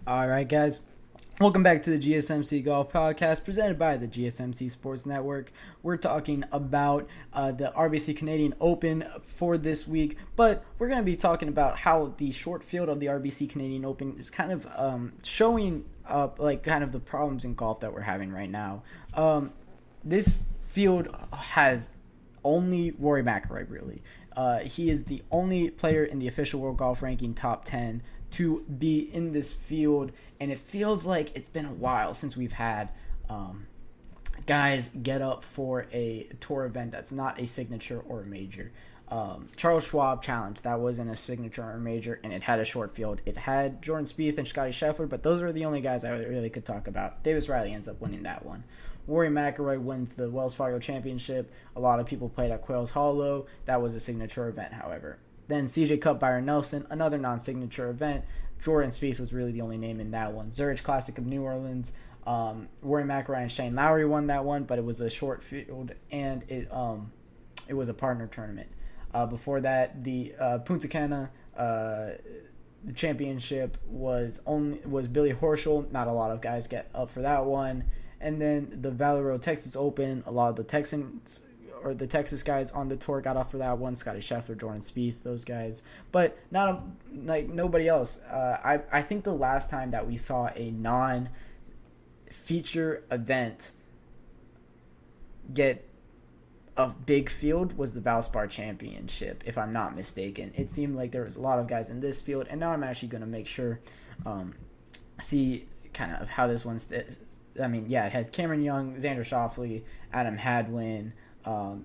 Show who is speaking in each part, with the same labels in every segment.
Speaker 1: All right, guys. Welcome back to the GSMC Golf Podcast presented by the GSMC Sports Network. We're talking about the RBC Canadian Open for this week, but we're going to be talking about how the short field of the RBC Canadian Open is kind of showing up kind of the problems in golf that we're having right now. This field has only Rory McIlroy, really. He is the only player in the official World Golf Ranking top 10 to be in this field, and it feels like it's been a while since we've had guys get up for a tour event that's not a signature or a major. Charles Schwab Challenge, that wasn't a signature or a major, and it had a short field. It had Jordan Spieth and Scottie Scheffler, but those are the only guys I really could talk about. Davis Riley ends up winning that one. Rory McIlroy wins the Wells Fargo Championship. A lot of people played at Quails Hollow. That was a signature event, however. Then CJ Cup, Byron Nelson, another non-signature event. Jordan Spieth was really the only name in that one. Zurich Classic of New Orleans. Rory McIlroy and Shane Lowry won that one, but it was a short field, and it was a partner tournament. Before that, the Punta Cana championship was Billy Horschel. Not a lot of guys get up for that one. And then the Valley Road Texas Open, a lot of the Texans or the Texas guys on the tour got off for that one. Scottie Scheffler, Jordan Spieth, those guys, but not nobody else. I think the last time that we saw a non-feature event get a big field was the Valspar Championship, if I'm not mistaken. It seemed like there was a lot of guys in this field, and now I'm actually going to make sure see kind of how this one's. I mean, yeah, it had Cameron Young, Xander Schauffele, Adam Hadwin,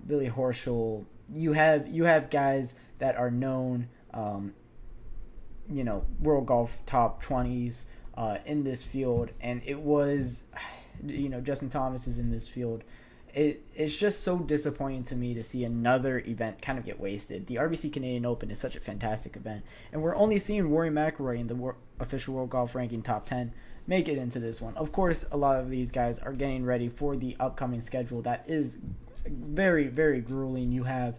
Speaker 1: Billy Horschel. You have guys that are known, world golf top 20s in this field, and it was, Justin Thomas is in this field. It's just so disappointing to me to see another event kind of get wasted. The RBC Canadian Open is such a fantastic event, and we're only seeing Rory McIlroy in the official World Golf Ranking top 10 make it into this one. Of course, a lot of these guys are getting ready for the upcoming schedule that is very, very grueling. You have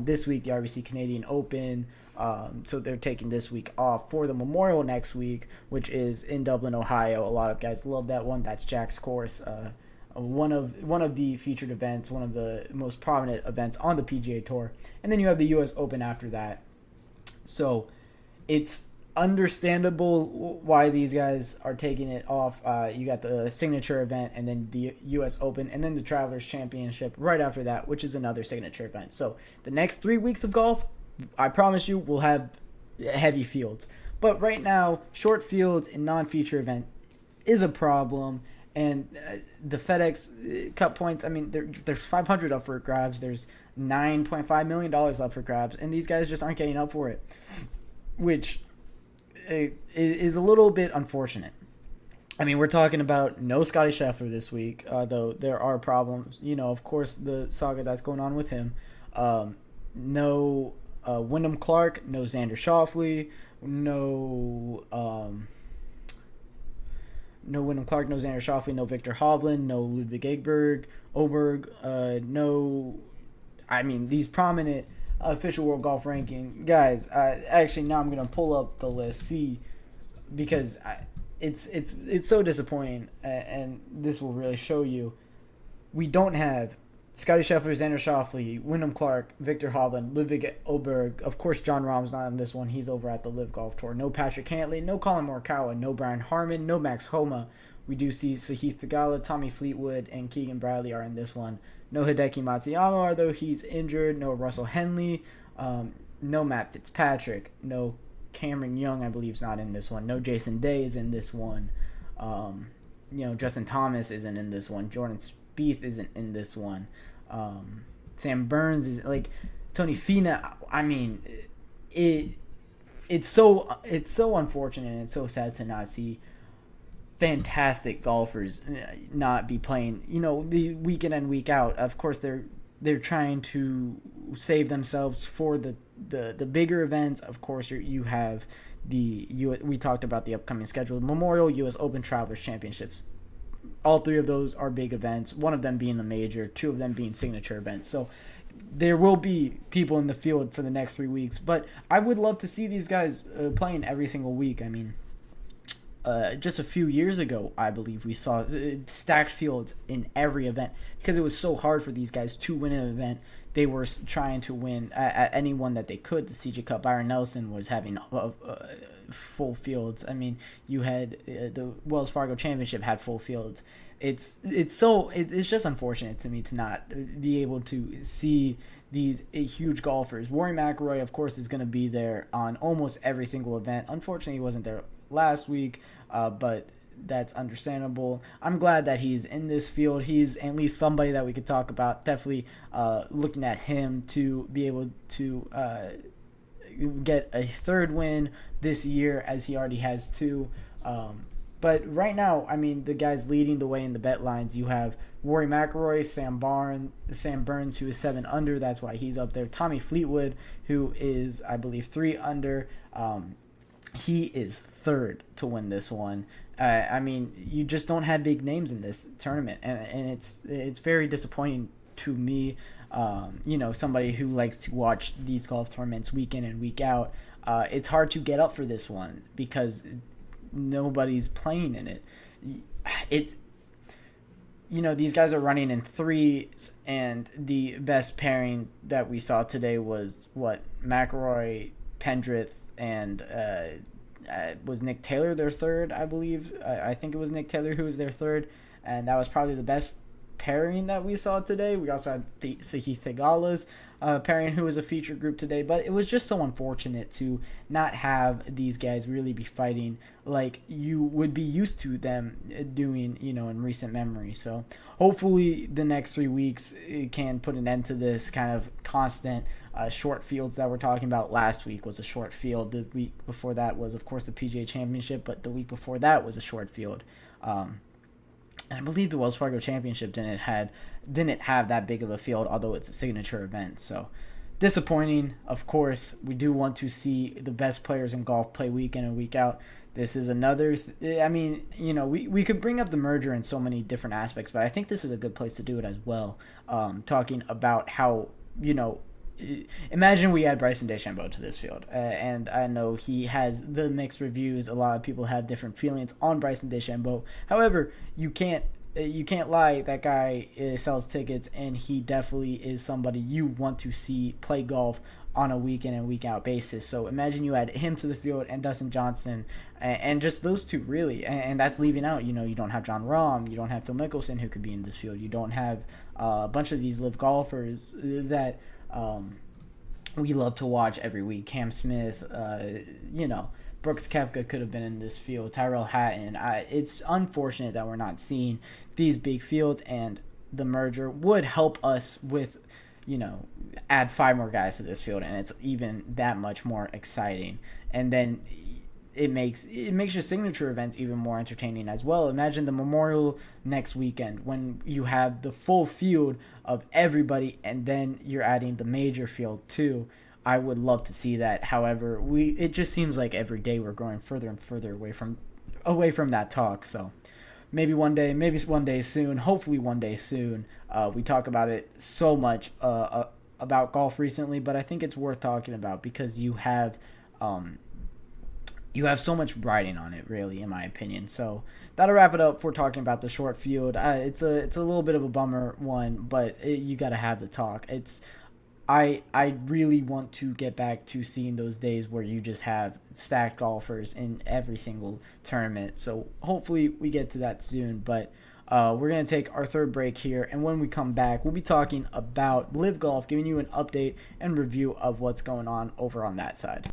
Speaker 1: this week the RBC Canadian Open, so they're taking this week off for the Memorial next week, which is in Dublin, Ohio. A lot of guys love that one. That's Jack's course, one of the featured events, one of the most prominent events on the PGA Tour. And then you have the U.S. Open after that. So it's understandable why these guys are taking it off. You got the signature event, and then the U.S. Open, and then the Travelers Championship right after that, which is another signature event. So the next 3 weeks of golf, I promise you, will have heavy fields. But right now, short fields and non-feature event is a problem. And the FedEx Cup points, I mean, there's 500 up for grabs. There's $9.5 million up for grabs, and these guys just aren't getting up for it, which is a little bit unfortunate. I mean, we're talking about no Scottie Scheffler this week, though there are problems. Of course, the saga that's going on with him. No Wyndham Clark, no Xander Schauffele, no Wyndham Clark, no Xander Schauffele, no Victor Hovland, no Ludwig Oberg, no. I mean, these prominent official World Golf Ranking guys. Actually, now I'm gonna pull up the list, see, because it's so disappointing, and this will really show you. We don't have Scottie Scheffler, Xander Schauffele, Wyndham Clark, Victor Hovland, Ludwig Oberg. Of course, John Rahm's not on this one. He's over at the Live Golf Tour. No Patrick Cantlay, no Colin Morikawa, no Brian Harmon, no Max Homa. We do see Sahith Theegala, Tommy Fleetwood, and Keegan Bradley are in this one. No Hideki Matsuyama, although he's injured. No Russell Henley. No Matt Fitzpatrick. No Cameron Young, I believe, is not in this one. No Jason Day is in this one. Justin Thomas isn't in this one. Jordan Spieth isn't in this one. Sam Burns is Tony Finau. I mean, it's so unfortunate, and it's so sad to not see fantastic golfers not be playing, the week in and week out. Of course, they're trying to save themselves for the bigger events. Of course, you have we talked about the upcoming schedule: Memorial, U.S. Open, Travelers Championships. All three of those are big events, one of them being a major, two of them being signature events. So there will be people in the field for the next 3 weeks, but I would love to see these guys playing every single week. I mean, just a few years ago, I believe we saw stacked fields in every event because it was so hard for these guys to win an event. They were trying to win at any one that they could. The CJ Cup, Byron Nelson was having full fields. I mean, you had the Wells Fargo Championship had full fields. It's just unfortunate to me to not be able to see these huge golfers. Rory McIlroy, of course, is going to be there on almost every single event. Unfortunately, he wasn't there last week, but that's understandable. I'm glad that he's in this field. He's at least somebody that we could talk about. Definitely looking at him to be able to get a third win this year, as he already has two. But right now, I mean, the guys leading the way in the bet lines, you have Rory McIlroy, Sam Burns, who is 7 under. That's why he's up there. Tommy Fleetwood, who is, I believe, 3 under. He is third to win this one. I mean, you just don't have big names in this tournament, and it's very disappointing to me. Somebody who likes to watch these golf tournaments week in and week out. It's hard to get up for this one because nobody's playing in it. These guys are running in threes, and the best pairing that we saw today was McIlroy, Pendrith, and was Nick Taylor their third, I believe. I think it was Nick Taylor who was their third, and that was probably the best pairing that we saw today. We also had Sahith Theegala's pairing, who was a feature group today, but it was just so unfortunate to not have these guys really be fighting like you would be used to them doing, in recent memory. So hopefully the next 3 weeks can put an end to this kind of constant short fields that we're talking about. Last week was a short field. The week before that was, of course, the PGA Championship, but the week before that was a short field. And I believe the Wells Fargo Championship didn't have that big of a field, although it's a signature event. So disappointing. Of course, we do want to see the best players in golf play week in and week out. This is another. We could bring up the merger in so many different aspects, but I think this is a good place to do it as well. Talking about how imagine we add Bryson DeChambeau to this field, and I know he has the mixed reviews. A lot of people have different feelings on Bryson DeChambeau. However, you can't lie. That guy sells tickets, and he definitely is somebody you want to see play golf on a week in and week out basis. So imagine you add him to the field and Dustin Johnson, and just those two really, and that's leaving out. You don't have John Rahm, you don't have Phil Mickelson who could be in this field. You don't have a bunch of these live golfers that we love to watch every week. Cam Smith, Brooks Koepka could have been in this field. Tyrell Hatton. It's unfortunate that we're not seeing these big fields, and the merger would help us with, add 5 more guys to this field, and it's even that much more exciting. And then it makes your signature events even more entertaining as well. Imagine the Memorial next weekend when you have the full field of everybody, and then you're adding the major field too. I would love to see that. However, it just seems like every day we're going further and further away from that talk. So maybe one day soon, hopefully one day soon. We talk about it so much about golf recently, but I think it's worth talking about because you have so much riding on it, really, in my opinion. So that'll wrap it up for talking about the short field. It's a little bit of a bummer one, but you got to have the talk. I really want to get back to seeing those days where you just have stacked golfers in every single tournament. So hopefully we get to that soon. But we're going to take our third break here, and when we come back, we'll be talking about Live Golf, giving you an update and review of what's going on over on that side.